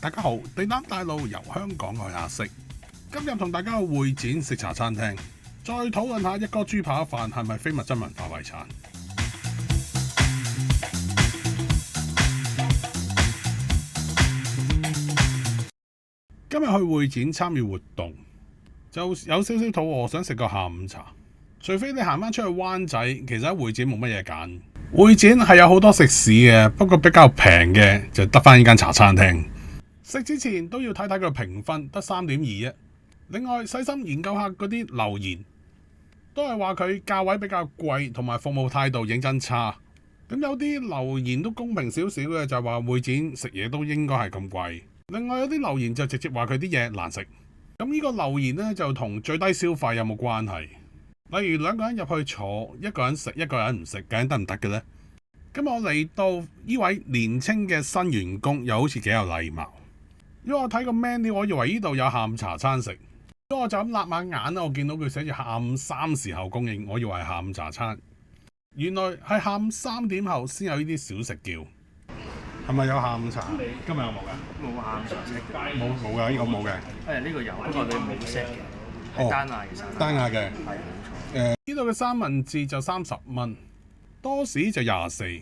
大家好，地膽帶路由香港去亞式，今日同大家去會展食茶餐廳，再討論下一哥豬扒飯係咪非物質文化遺產。今日去會展參與活動，就有少少肚餓，想食個下午茶。除非你行翻出去灣仔，其實喺會展冇乜嘢揀。會展係有好多食肆嘅，不過比較平嘅就得翻呢間茶餐廳。食之前都要睇睇佢評分，得3.2。另外細心研究下嗰啲留言，都係話佢價位比較貴，同埋服務態度認真差。咁有啲留言都公平少少嘅，就係話會展食嘢都應該係咁貴。另外有啲留言就直接話佢啲嘢難食。咁呢個留言呢，就同最低消費有冇關係？例如兩個人入去坐，一個人食，一個人唔食，究竟得唔得嘅呢？咁我嚟到呢位年青嘅新員工，又好似幾有禮貌。因為我睇個 menu，我以為呢度有下午茶餐食。咁我就咁擸下眼啦，我見到佢寫住下午3時後供應，我以為係下午茶餐。原來係下午3點後先有呢啲小食叫。係咪有下午茶？今日有冇㗎？冇下午茶式，冇㗎，呢個冇嘅。呢個有，不過你冇 set 嘅，係單嗌嘅餐。單嗌嘅。係冇錯。呢度嘅三文治就30蚊，多士就24，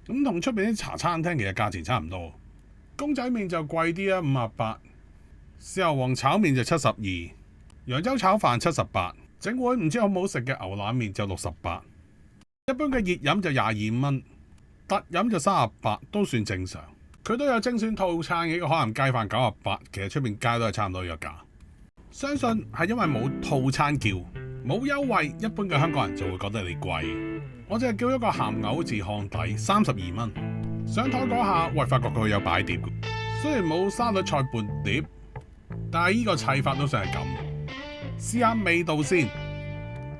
咁同出邊啲茶餐廳其實價錢差唔多。公仔麵就貴啲啊，58，豉油皇炒麵就72，揚州炒飯78，整碗唔知好唔好食嘅牛腩麵就68，一般嘅熱飲就22蚊，特飲就38，都算正常。佢都有精選套餐嘅，海南雞飯98，其實出邊街都係差唔多呢個價。相信係因為冇套餐叫，冇優惠，一般嘅香港人就會覺得你貴。我淨係叫一個鹹牛字烘底32蚊。上台嗰下，喂，發覺佢有擺碟，雖然冇沙律菜半碟，但係呢個砌法都算係咁。試下味道先。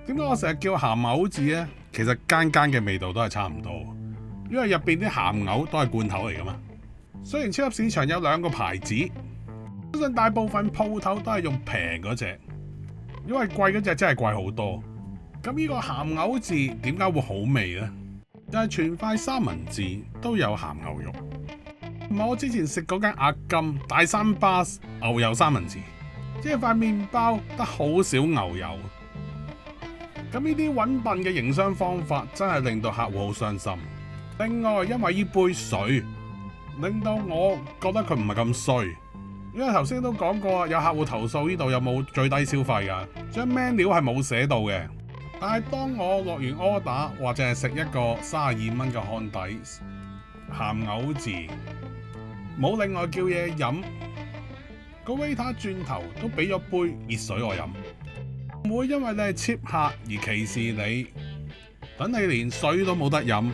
點解我成日叫鹹牛字呢？其實間嘅味道都係差唔多，因為入邊啲鹹牛都係罐頭嚟噶嘛。雖然超級市場有2個牌子，相信大部分鋪頭都係用平嗰隻，因為貴嗰隻真係貴好多。咁呢個鹹牛字點解會好味呢？就係全塊三文治都有鹹牛肉，唔係我之前食嗰間阿金大三巴牛油三文治，即係塊麵包得好少牛油。咁呢啲揾笨嘅營商方法真係令到客戶好傷心。另外，因為呢杯水令到我覺得佢唔係咁衰，因為頭先都講過有客戶投訴呢度有冇最低消費㗎，張 menu 係冇寫到嘅。但係當我落完 order 或者係食一個32蚊嘅漢底鹹牛字，冇另外叫嘢飲，個 waiter 轉頭都俾咗杯熱水我飲，唔會因為你係 cheap 客而歧視你，等你連水都冇得飲，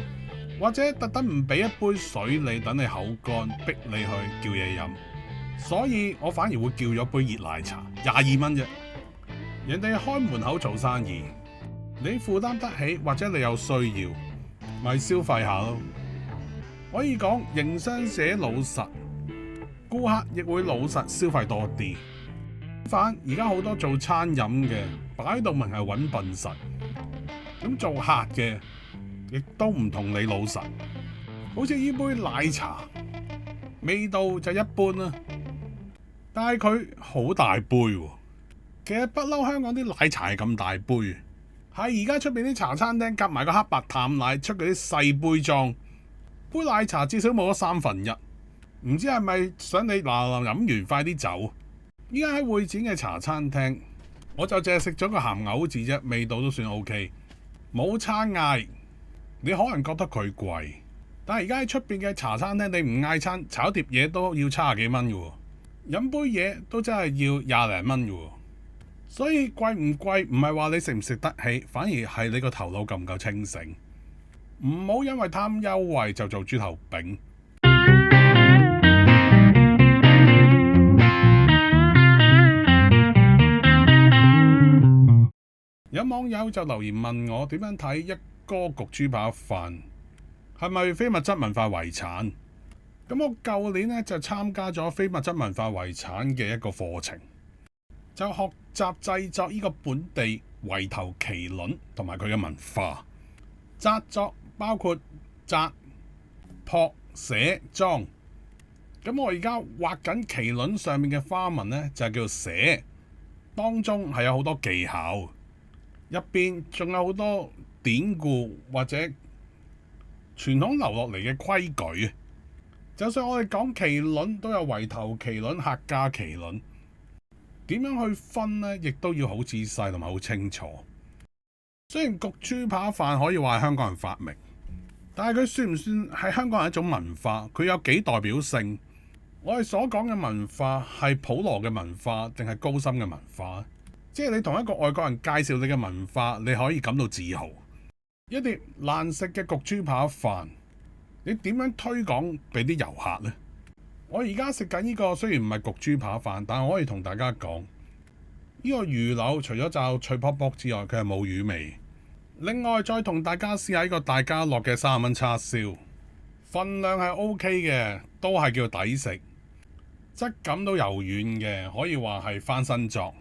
或者特登唔俾一杯水你，等你口乾逼你去叫嘢飲。所以我反而會叫咗杯熱奶茶，22蚊啫。人哋開門口做生意，你負擔得起或者你有需要，咪消費下咯。可以講營商者老實，顧客亦會老實消費多啲。反而家好多做餐飲嘅擺到明係揾笨實，咁做客嘅亦都唔同你老實。好似呢杯奶茶，味道就一般啦，但係佢好大杯喎。其實不嬲香港啲奶茶係咁大杯。係而家出邊啲茶餐廳夾埋個黑白淡奶出嗰啲細杯裝，杯奶茶至少冇咗1/3，唔知係咪想你嗱嗱飲完快啲走？依家喺會展嘅茶餐廳，我就淨係食咗個鹹牛字啫，味道都算 OK，冇差嗌。你可能覺得佢貴，但係而家喺出邊嘅茶餐廳，你唔嗌餐炒碟嘢都要70幾蚊嘅喎，飲杯嘢都真係要20零蚊嘅喎。所以貴唔貴唔係話你食唔食得起，反而係你個頭腦夠唔夠清醒。唔好因為貪優惠就做豬頭炳。有網友就留言問我點樣睇一哥焗豬扒飯係咪非物質文化遺產？咁我舊年呢，就參加咗非物質文化遺產嘅一個課程。就學習製作呢個本地圍頭麒麟同埋佢嘅文化。紮作包括紮、撲、寫、裝，咁我而家畫緊麒麟上面嘅花紋呢，就係叫做寫，當中係有好多技巧，入邊仲有好多典故或者傳統留落嚟嘅規矩。就算我哋講麒麟，都有圍頭麒麟、客家麒麟，點樣去分呢？亦都要好仔細同埋好清楚。雖然焗豬扒飯可以話係香港人發明，但係佢算唔算係香港人一種文化？佢有幾代表性？我哋所講嘅文化係普羅嘅文化，定係高深嘅文化？即係你同一個外國人介紹你嘅文化，你可以感到自豪。一碟難食嘅焗豬扒飯，你點樣推廣俾啲遊客呢？我而家食緊呢個雖然唔係焗豬扒飯，但係我可以同大家講，呢個魚柳除咗就脆卜卜之外，佢係冇魚味。另外再同大家試下呢個大家樂嘅30蚊叉燒，份量係 OK 嘅，都係叫抵食，質感都柔軟嘅，可以話係翻新作。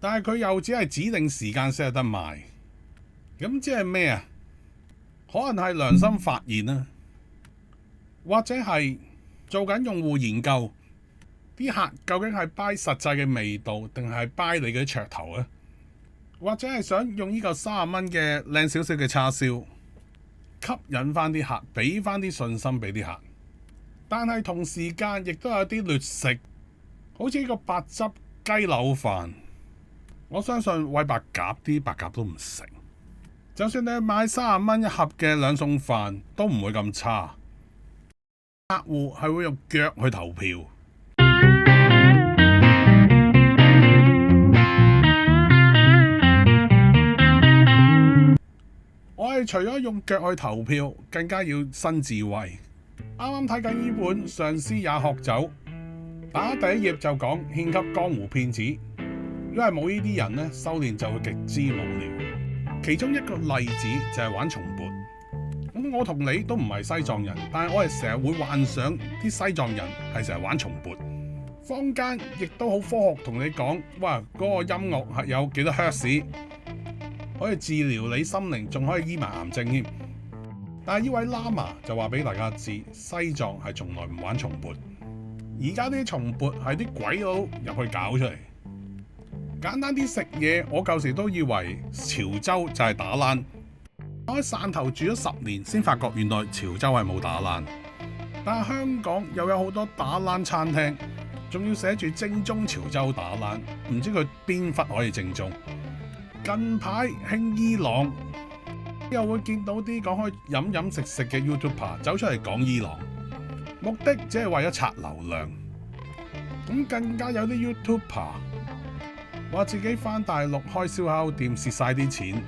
但係佢又只係指定時間先有得賣，咁即係咩啊？可能係良心發現啦，或者係做緊用戶研究，啲客究竟係 buy 實際嘅味道，定係 buy 你嘅噱頭咧？或者係想用呢個30蚊嘅靚少少嘅叉燒吸引翻啲客，俾翻啲信心俾啲客。但係同時間亦都有啲劣食，好似呢個白汁雞柳飯，我相信餵白鴿啲白鴿都唔食。就算你買30蚊一盒嘅兩餸飯，都唔會咁差。客戶係會用腳去投票。我哋除咗用腳去投票，更加要新智慧。啱啱睇緊呢本《上司也喝酒》，打第一頁就講獻給江湖騙子，因為冇呢啲人呢，修煉就會極之無聊。其中一個例子就係玩松缽。咁我同你都唔係西藏人，但係我哋成日會幻想啲西藏人係成日玩松缽。坊間亦都好科學同你講，哇，嗰個音樂係有幾多赫茲，可以治療你心靈，仲可以醫埋癌症添。但係呢位喇嘛就話俾大家知，西藏係從來唔玩松缽。而家啲松缽係啲鬼佬入去搞出嚟。簡單啲食嘢，我舊時都以為潮州就係打冷。我喺汕頭住咗10年，先發覺原來潮州係冇打冷。但係香港又有好多打冷餐廳，仲要寫住正宗潮州打冷，唔知佢邊忽可以正宗。近排興伊朗，又會見到啲講開飲飲食食嘅 YouTuber 走出嚟講伊朗，目的只係為咗刷流量。咁更加有啲 YouTuber 話自己返大陸開燒烤店蝕晒啲錢，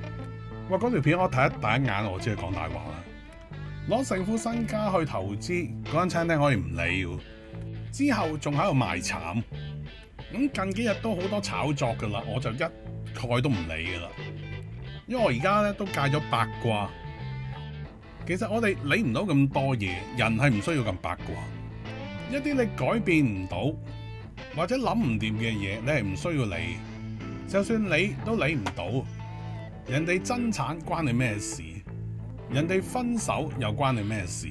哇！嗰條片我睇第一眼我知係講大話啦，攞成副身家去投資嗰間餐廳可以唔理喎，之後仲喺度賣慘。咁近幾日都好多炒作㗎啦，我就一概都唔理㗎啦，因為我而家咧都戒咗八卦。其實我哋理唔到咁多嘢，人係唔需要咁八卦。一啲你改變唔到或者諗唔掂嘅嘢，你係唔需要理。就算你都理唔到，人哋增產關你咩事？人哋分手又關你咩事？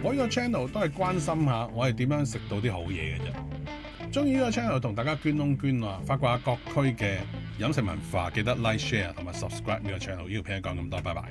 我呢個 channel 都係關心下我係點樣食到啲好嘢嘅啫。中意呢個 channel 同大家捐窿捐罅，發掘下各區嘅飲食文化，記得 like、share 同埋 subscribe 呢個 channel。呢條片講咁多，拜拜。